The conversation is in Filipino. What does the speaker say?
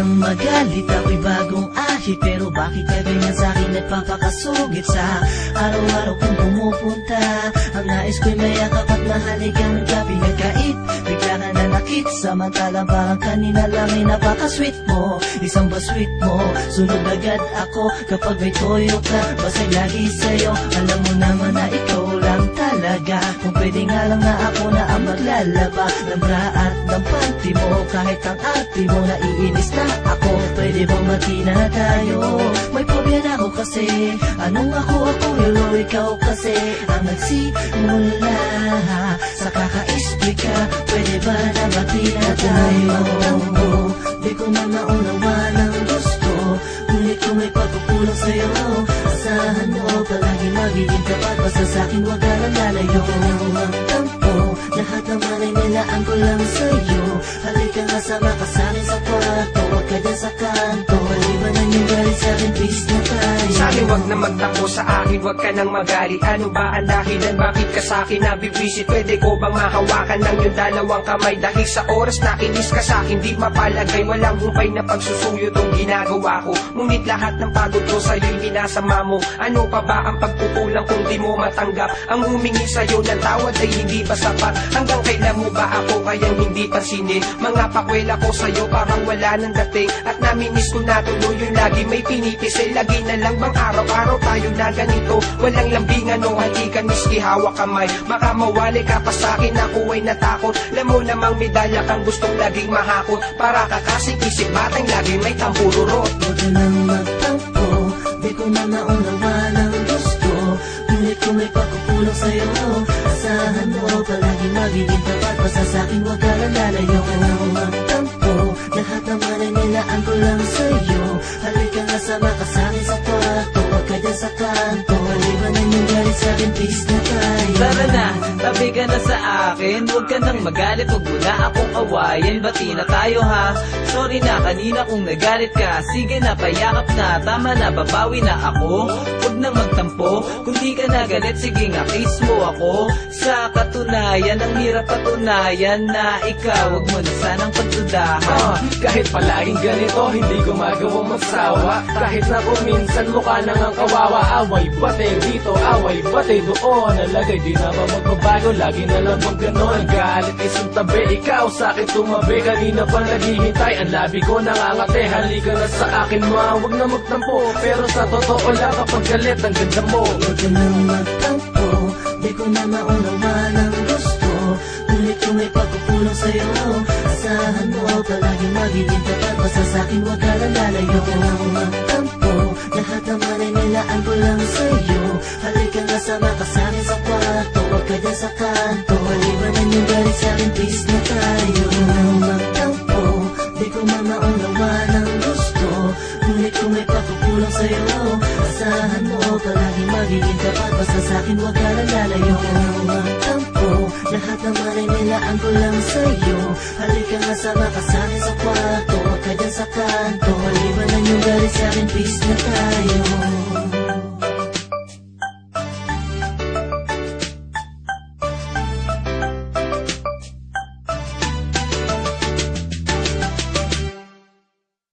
nang magalit, ako'y bagong ahit. Pero bakit ka ganyan sa'kin nagpapakasugit? Sa araw-araw kong pumupunta, ang nais ko'y mayakap at mahaligang pinagkait. Bigla ka nanakit, samantalang parang kanina lang ay napaka-sweet mo. Isang ba-sweet mo, sunod agad ako kapag may toyo ka. Basay lagi sa'yo, alam mo naman na ikaw lang talaga. Kung pwede nga lang na ako na ang maglalaba ng bra at ng panty mo. Kahit ang arte mo, naiinis na ako. Pwede bang mati na tayo? May phobia na ako kasi. Anong ako, pero ikaw kasi ang nagsimula sa kaka-isbik ka. Pwede ba na mati na tayo? Magtampo, di ko na naunawa ng gusto. Ngunit kung may pagkukulang sa'yo, asahan mo palagi magiging tapat. Basta sa'kin wag ka lang lalayo. Magtampo, lahat naman ay nilaan ko lang sa'yo. Halika nga sama ka sa'kin sa kwarto, wag ka dyan sa kanto. Malibanan yung galit sa'kin, peace na tayo. Sa'kin wag na magtampo, sa akin wag ka nang magalit. Ano ba ang dahilan, bakit ka sa'kin nabibisit? Pwede ko bang mahawakan ng yung dalawang kamay? Dahil sa oras na inis ka sa'kin, di mapalagay. Walang humpay na pagsusuyo tong ginagawa ko. Ngunit lahat ng pagod ko sa'yo'y minasama mo. Ano pa ba ang pagkukulang kung di mo matanggap? Ang humingi sa'yo ng tawad ay hindi ba sapat? Hanggang kailan mo ba ako kayang hindi pansinin? Mga pakwela ko sa'yo parang wala nang dating. At namimiss ko na tuloy yung lagi may pinipisil. Lagi na lang bang araw-araw tayo na ganito? Walang lambingan o halikan, miski hawak kamay. Baka mawali ka pa sa'kin, ako ay natakot. Alam mo namang medalya kang gustong laging mahakot. Para ka kasing isip batang lagi may tampururot. Huwag ka nang magtampo, di ko na naunawa ng gusto. Ngunit kung may pagkukulang sa'yo, asahan mo palagi magiging tapat. Basta sa'kin wag ka lang lalayo. Huwag ka nang magtampo, lahat naman ay nilaan ko lang sa'yo. Halika nga sama ka sa'kin sa kwarto, wag ka dyan sa kanto. Malibanan yung galit sa'kin, peace na tayo. Tara na, tabi ka na sa akin. Huwag ka nang magalit, huwag mo na akong awayin. Bati na tayo ha. Sorry na kanina kung nagalit ka. Sige na, payakap na, tama na, babawi na ako. Huwag nang magtampo, kung di ka nagalit, sige nga, kiss mo ako. Sa katunayan, ang hirap patunayan na ikaw, huwag mo na sanang pagdudahan. Kahit palaging ganito, hindi ko magawang magsawa. Kahit na kung minsan mukha nang ang kawawa. Away bate dito, away bate doon. Nalagay di naman magbabago, lagi na lang bang ganon. Galit isang tabi, ikaw sa'kin tumabi. Kanina pa naghihintay, ang labi ko nangangate. Halika na sa akin ma, huwag na magtampo. Pero sa totoo lang kapag galit ang ganda mo. Huwag ka nang magtampo, di ko na maunawa ng gusto. Ngunit kung may pagkukulang sa'yo, asahan mo palagi magiging tapat. Basta sa'kin wag ka lang lalayo. Huwag ka nang magtampo, lahat naman ay nilaan ko lang sa'yo. Halika nga sama ka sa'kin sa kwarto, wag ka dyan sa kanto. Malibanan yung galit sa'kin, peace na tayo. Huwag ka nang magtampo, di ko na maunawa ng gusto. Ngunit kung may pagkukulang sa'yo, asahan mo palagi magiging tapat. Basta sa'kin wag ka lang lalayo. Huwag ka nang magtampo, lahat naman ay nilaan ko lang sa'yo. Halika nga sama ka sa'kin sa kwarto, wag ka dyan sa kanto. Malibanan yung galit sa'kin, peace na tayo.